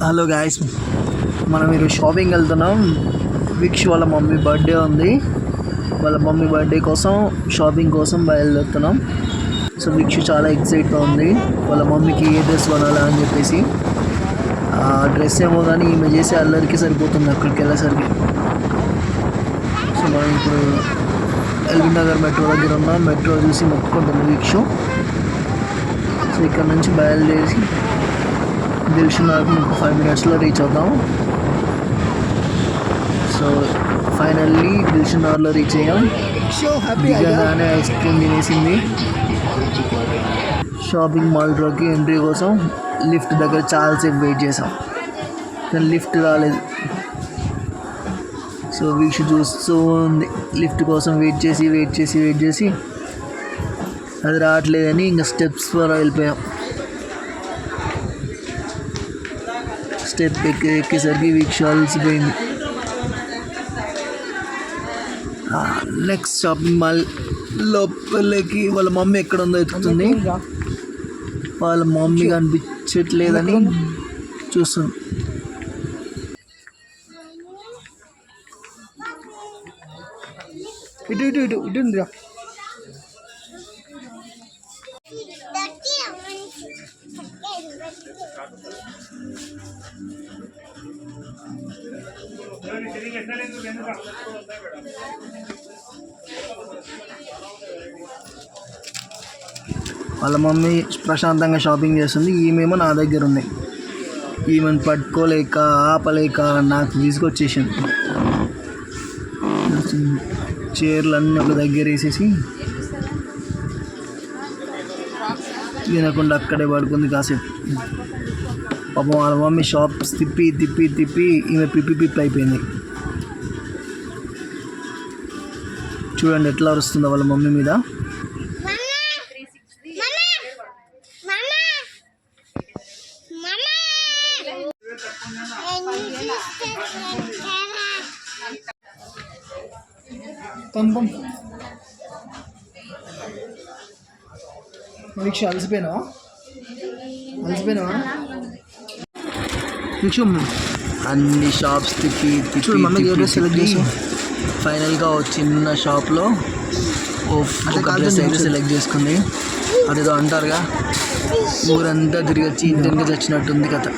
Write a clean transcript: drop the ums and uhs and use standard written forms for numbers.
Hello guys, మనం ఈరోజు shopping వెళ్తున్నాం. విక్ష్ వాళ్ళ మమ్మీ బర్త్డే ఉంది. వాళ్ళ మమ్మీ బర్త్డే కోసం షాపింగ్ కోసం బయలుదేరుతున్నాం. సో విక్ష్ చాలా ఎక్సైట్గా ఉంది వాళ్ళ మమ్మీకి ఏ డ్రెస్ కొనాలా అని చెప్పేసి. ఆ డ్రెస్ ఏమో కానీ ఈమె చేసే అల్లరికి సరిపోతుంది అక్కడికి వెళ్ళేసరికి. సో మనం ఇప్పుడు ఎల్బీ నగర్ మెట్రో దగ్గర ఉన్నాం. మెట్రో చూసి మొక్కుకుంటుంది విక్ష్. సో ఇక్కడ నుంచి బయలుదేరి దిల్షుఖ్నగర్కి 5 minutesలో రీచ్ అవుతాం. సో ఫైనల్లీ దిల్షుఖ్నగర్లో రీచ్ అయ్యాం. దిగగానే ఐస్ క్రీమ్ తినేసింది. షాపింగ్ మాల్లోకి ఎంట్రీ కోసం లిఫ్ట్ దగ్గర చాలాసేపు వెయిట్ చేసాం, కానీ లిఫ్ట్ రాలేదు. సో వీక్ష చూస్తూ ఉంది లిఫ్ట్ కోసం వెయిట్ చేసి అది రావట్లేదని ఇంకా స్టెప్స్ ద్వారా వెళ్ళిపోయాం. స్టెప్ ఎక్కేసరికి వీక్ష అలసిపోయింది. నెక్స్ట్ షాపింగ్ మాల్ లోపలికి వాళ్ళ మమ్మీ ఎక్కడ ఉందో ఎత్తుతుంది. వాళ్ళ మమ్మీ కనిపించట్లేదని చూస్తుంది. ఇటు ఉందిరా. వాళ్ళ మమ్మీ ప్రశాంతంగా షాపింగ్ చేస్తుంది. ఈమెమో నా దగ్గర ఉంది. ఈమెను పట్టుకోలేక ఆపలేక నాకు తీసుకొచ్చేసింది. చైర్లు అన్నీ ఒక దగ్గర వేసేసి తినకుండా అక్కడే పడుకుంది కాసేపు. పాపం వాళ్ళ మమ్మీ షాప్స్ తిప్పి ఈమె పిప్పి అయిపోయింది. చూడండి ఎట్లా అరుస్తుందో వాళ్ళ మమ్మీ మీద. వీక్ష అలసిపోయినావా? అన్ని షాప్స్ తిప్పి సెలెక్ట్ చేసి ఫైనల్గా ఒక చిన్న షాప్లో ఒక డ్రెస్ అయితే సెలెక్ట్ చేసుకుంది. అదేదో అంటారుగా, ఊరంతా తిరిగి వచ్చి ఇంటికి వచ్చినట్టుంది కథ.